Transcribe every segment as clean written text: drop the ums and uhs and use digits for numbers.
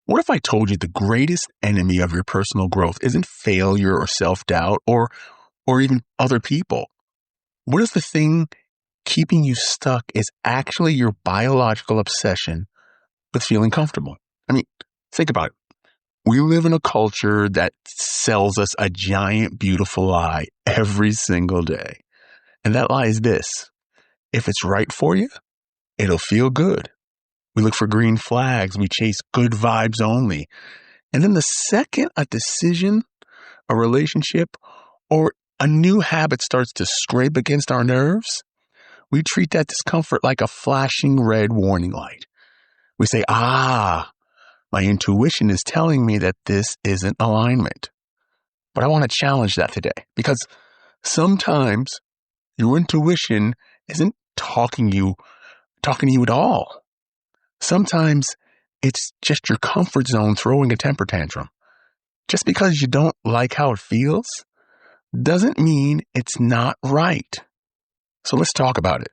What if I told you the greatest enemy of your personal growth isn't failure or self-doubt or even other people? What if the thing keeping you stuck is actually your biological obsession with feeling comfortable? I mean, think about it. We live in a culture that sells us a giant, beautiful lie every single day. And that lie is this: if it's right for you, it'll feel good. We look for green flags. We chase good vibes only. And then the second a decision, a relationship, or a new habit starts to scrape against our nerves, we treat that discomfort like a flashing red warning light. We say, my intuition is telling me that this isn't alignment. But I want to challenge that today, because sometimes your intuition isn't talking to you at all. Sometimes it's just your comfort zone throwing a temper tantrum. Just because you don't like how it feels doesn't mean it's not right. So let's talk about it.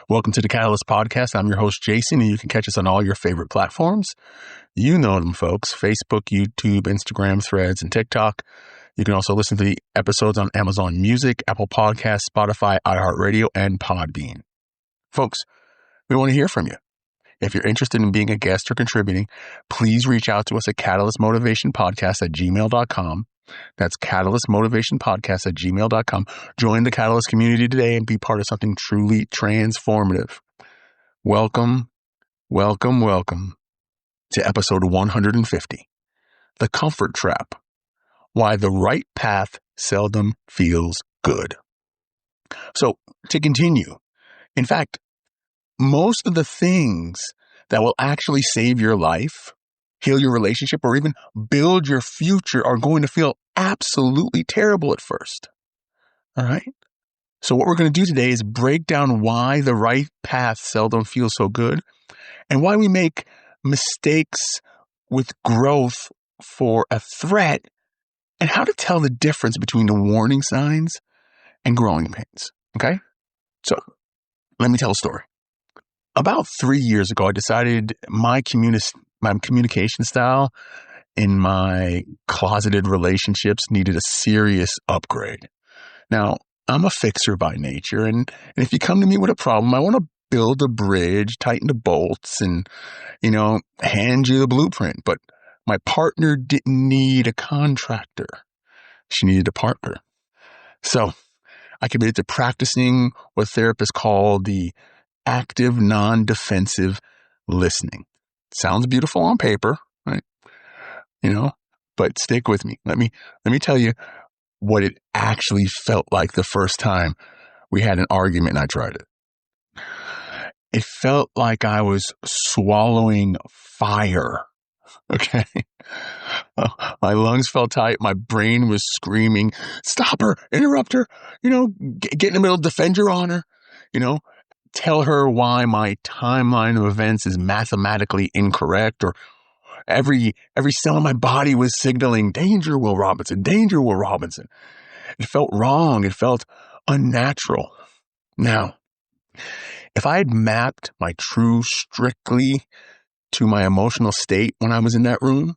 Welcome to the Catalyst Podcast. I'm your host, Jason, and you can catch us on all your favorite platforms. You know them, folks: Facebook, YouTube, Instagram, Threads, and TikTok. You can also listen to the episodes on Amazon Music, Apple Podcasts, Spotify, iHeartRadio, and Podbean. Folks, we want to hear from you. If you're interested in being a guest or contributing, please reach out to us at catalystmotivationpodcast@gmail.com. That's catalystmotivationpodcast@gmail.com. Join the Catalyst community today and be part of something truly transformative. Welcome, welcome, welcome to episode 150, The Comfort Trap: Why the Right Path Seldom Feels Good. So, to continue, in fact, most of the things that will actually save your life, heal your relationship, or even build your future are going to feel absolutely terrible at first. All right? So what we're going to do today is break down why the right path seldom feels so good and why we make mistakes with growth for a threat, and how to tell the difference between the warning signs and growing pains. Okay? So let me tell a story. About 3 years ago, I decided my communication style in my closeted relationships needed a serious upgrade. Now, I'm a fixer by nature, and if you come to me with a problem, I want to build a bridge, tighten the bolts, and, hand you the blueprint. But my partner didn't need a contractor. She needed a partner. So I committed to practicing what therapists call the active, non-defensive listening. Sounds beautiful on paper, right? But stick with me. Let me tell you what it actually felt like the first time we had an argument and I tried it. It felt like I was swallowing fire. Okay. My lungs felt tight. My brain was screaming, "Stop her, interrupt her, get in the middle, defend your honor, tell her why my timeline of events is mathematically incorrect," or every cell in my body was signaling, "Danger, Will Robinson, danger, Will Robinson." It felt wrong. It felt unnatural. Now, if I had mapped my true strictly to my emotional state when I was in that room,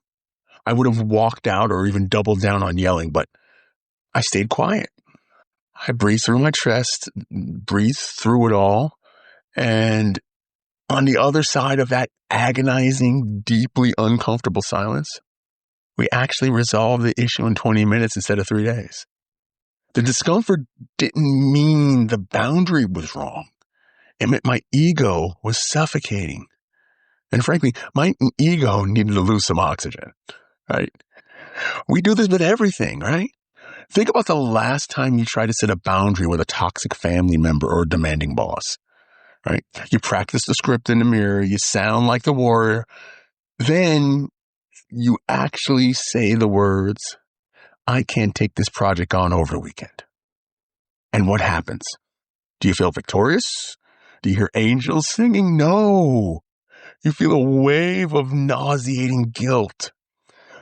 I would have walked out or even doubled down on yelling, but I stayed quiet. I breathed through my chest, breathed through it all, and on the other side of that agonizing, deeply uncomfortable silence, we actually resolved the issue in 20 minutes instead of 3 days. The discomfort didn't mean the boundary was wrong. It meant my ego was suffocating. And frankly, my ego needed to lose some oxygen, right? We do this with everything, right? Think about the last time you tried to set a boundary with a toxic family member or a demanding boss. Right? You practice the script in the mirror. You sound like the warrior. Then you actually say the words, "I can't take this project on over the weekend." And what happens? Do you feel victorious? Do you hear angels singing? No. You feel a wave of nauseating guilt.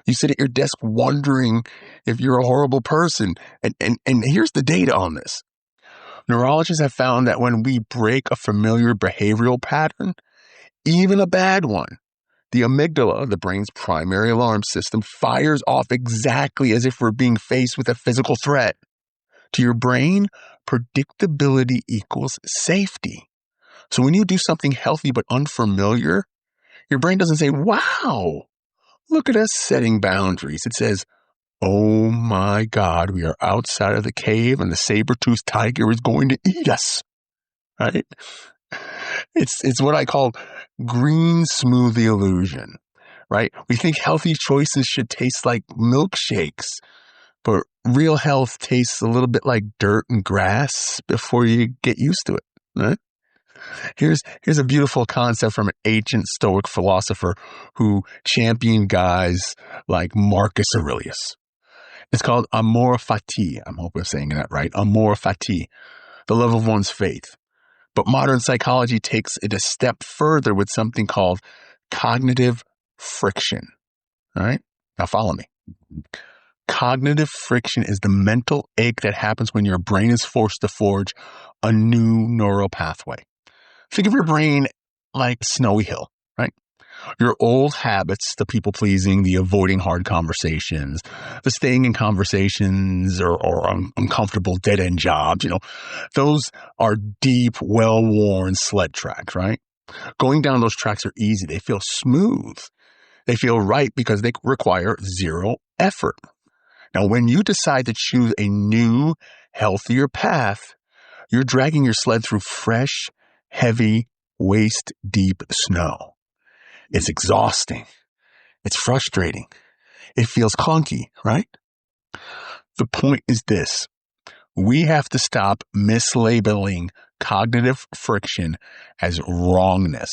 You sit at your desk wondering if you're a horrible person. And here's the data on this. Neurologists have found that when we break a familiar behavioral pattern, even a bad one, The amygdala, the brain's primary alarm system, fires off exactly as if we're being faced with a physical threat. To your brain, predictability equals safety. So when you do something healthy but unfamiliar, your brain doesn't say, wow, look at us setting boundaries. It says, oh my God, we are outside of the cave and the saber-toothed tiger is going to eat us. Right? It's what I call green smoothie illusion, right? We think healthy choices should taste like milkshakes, but real health tastes a little bit like dirt and grass before you get used to it. Right? Here's a beautiful concept from an ancient Stoic philosopher who championed guys like Marcus Aurelius. It's called amor fati. I hope I'm saying that right. Amor fati, the love of one's faith. But modern psychology takes it a step further with something called cognitive friction. All right? Now follow me. Cognitive friction is the mental ache that happens when your brain is forced to forge a new neural pathway. Think of your brain like Snowy Hill, right? Your old habits, the people pleasing, the avoiding hard conversations, the staying in conversations or uncomfortable dead end jobs, those are deep, well-worn sled tracks, right? Going down those tracks are easy. They feel smooth. They feel right because they require zero effort. Now, when you decide to choose a new, healthier path, you're dragging your sled through fresh, heavy, waist-deep snow. It's exhausting. It's frustrating. It feels clunky, right? The point is this. We have to stop mislabeling cognitive friction as wrongness,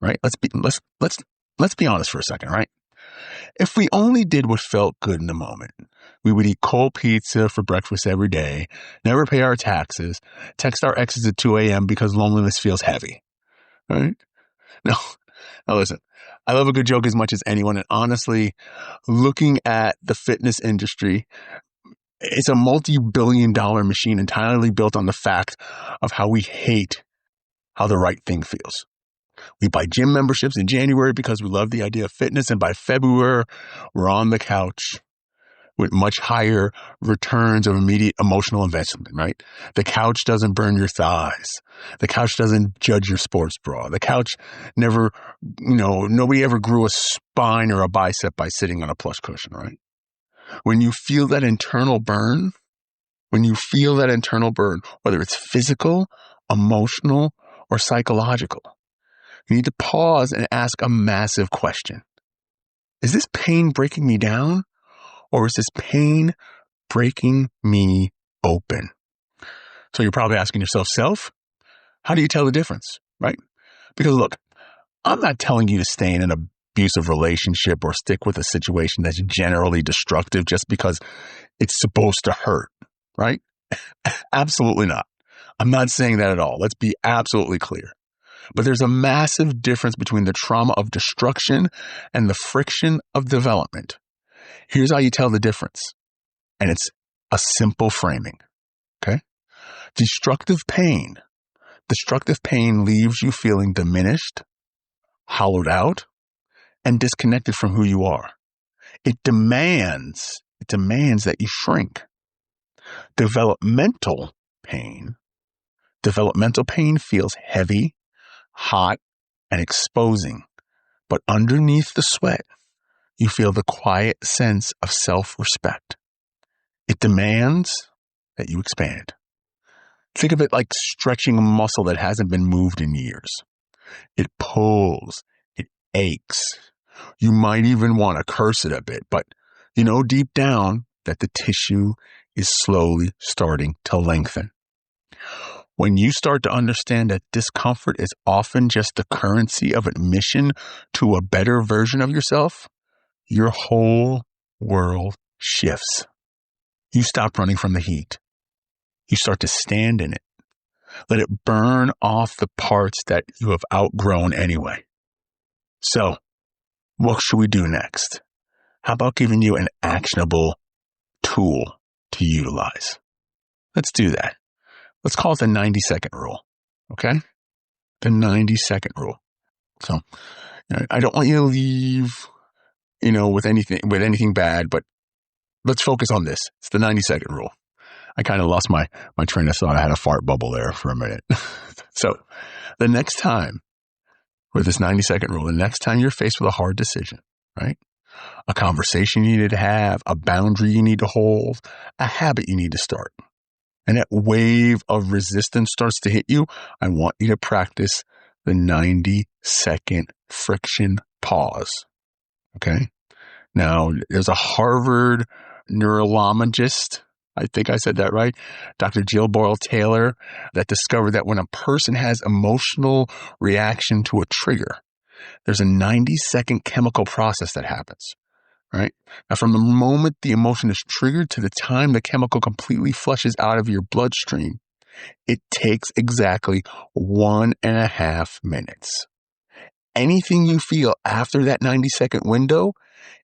right? Let's be honest for a second, right? If we only did what felt good in the moment, we would eat cold pizza for breakfast every day, never pay our taxes, text our exes at 2 a.m. because loneliness feels heavy, right? No. Now listen, I love a good joke as much as anyone. And honestly, looking at the fitness industry, it's a multi-billion-dollar machine entirely built on the fact of how we hate how the right thing feels. We buy gym memberships in January because we love the idea of fitness. And by February, we're on the couch with much higher returns of immediate emotional investment, right? The couch doesn't burn your thighs. The couch doesn't judge your sports bra. The couch never, nobody ever grew a spine or a bicep by sitting on a plush cushion, right? When you feel that internal burn, whether it's physical, emotional, or psychological, you need to pause and ask a massive question. Is this pain breaking me down? Or is this pain breaking me open? So you're probably asking yourself, how do you tell the difference, right? Because look, I'm not telling you to stay in an abusive relationship or stick with a situation that's generally destructive just because it's supposed to hurt, right? Absolutely not. I'm not saying that at all. Let's be absolutely clear. But there's a massive difference between the trauma of destruction and the friction of development. Here's how you tell the difference. And it's a simple framing. Okay? Destructive pain leaves you feeling diminished, hollowed out, and disconnected from who you are. It demands that you shrink. Developmental pain feels heavy, hot, and exposing. But underneath the sweat, you feel the quiet sense of self-respect. It demands that you expand. Think of it like stretching a muscle that hasn't been moved in years. It pulls, it aches. You might even want to curse it a bit, but you know deep down that the tissue is slowly starting to lengthen. When you start to understand that discomfort is often just the currency of admission to a better version of yourself, your whole world shifts. You stop running from the heat. You start to stand in it. Let it burn off the parts that you have outgrown anyway. So, what should we do next? How about giving you an actionable tool to utilize? Let's do that. Let's call it the 90-second rule. Okay? The 90-second rule. So, I don't want you to leave, with anything bad, but let's focus on this. It's the 90-second rule. I kind of lost my train of thought. I had a fart bubble there for a minute. So the next time with this 90-second rule, the next time you're faced with a hard decision, right? A conversation you need to have, a boundary you need to hold, a habit you need to start, and that wave of resistance starts to hit you, I want you to practice the 90-second friction pause. Okay? Now, there's a Harvard neurologist, I think I said that right, Dr. Jill Boyle-Taylor, that discovered that when a person has emotional reaction to a trigger, there's a 90-second chemical process that happens. Right? Now, from the moment the emotion is triggered to the time the chemical completely flushes out of your bloodstream, it takes exactly 1.5 minutes. Anything you feel after that 90-second window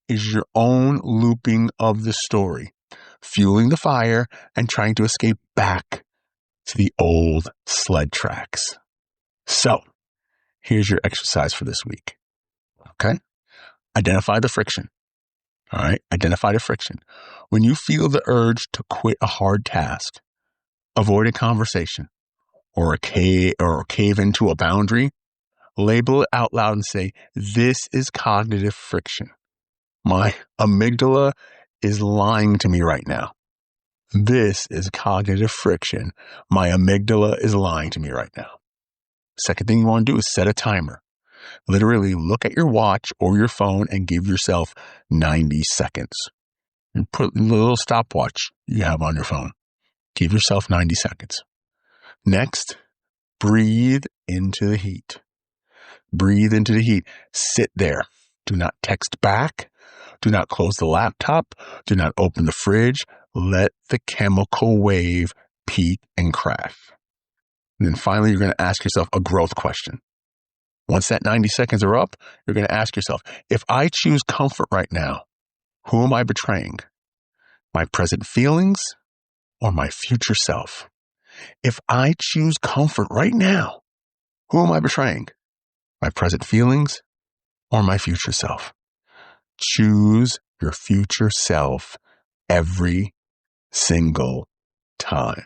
is your own looping of the story, fueling the fire and trying to escape back to the old sled tracks. So, here's your exercise for this week. Okay? Identify the friction. All right. Identify the friction. When you feel the urge to quit a hard task, avoid a conversation, or cave into a boundary, label it out loud and say, this is cognitive friction. My amygdala is lying to me right now. This is cognitive friction. My amygdala is lying to me right now. Second thing you want to do is set a timer. Literally look at your watch or your phone and give yourself 90 seconds. And put the little stopwatch you have on your phone. Give yourself 90 seconds. Next, breathe into the heat. Breathe into the heat. Sit there. Do not text back. Do not close the laptop. Do not open the fridge. Let the chemical wave peak and crash. And then finally, you're going to ask yourself a growth question. Once that 90 seconds are up, you're going to ask yourself, if I choose comfort right now, who am I betraying? My present feelings or my future self? If I choose comfort right now, who am I betraying? My present feelings or my future self? Choose your future self every single time.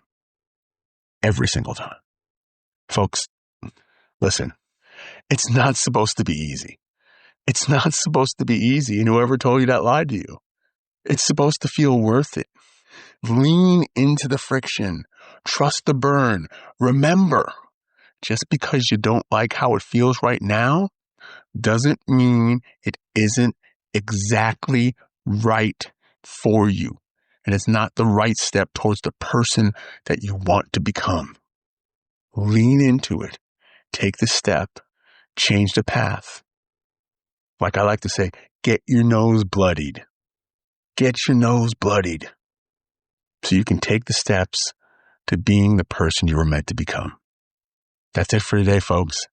Every single time. Folks, listen, it's not supposed to be easy. It's not supposed to be easy. And whoever told you that lied to you. It's supposed to feel worth it. Lean into the friction. Trust the burn. Remember, just because you don't like how it feels right now doesn't mean it isn't exactly right for you. And it's not the right step towards the person that you want to become. Lean into it. Take the step. Change the path. Like I like to say, get your nose bloodied. Get your nose bloodied. So you can take the steps to being the person you were meant to become. That's it for today, folks.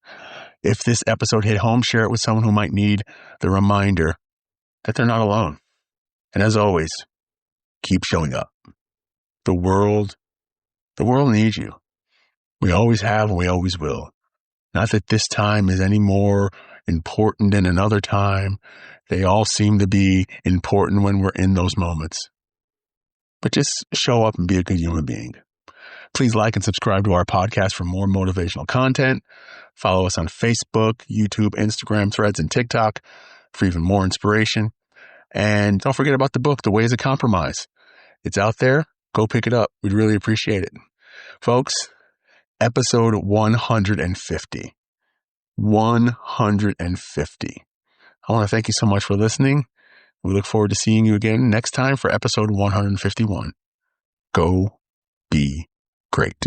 If this episode hit home, share it with someone who might need the reminder that they're not alone. And as always, keep showing up. The world needs you. We always have and we always will. Not that this time is any more important than another time. They all seem to be important when we're in those moments. But just show up and be a good human being. Please like and subscribe to our podcast for more motivational content. Follow us on Facebook, YouTube, Instagram, Threads, and TikTok for even more inspiration. And don't forget about the book, The Ways of Compromise. It's out there. Go pick it up. We'd really appreciate it. Folks, episode 150. 150. I want to thank you so much for listening. We look forward to seeing you again next time for episode 151. Go be great.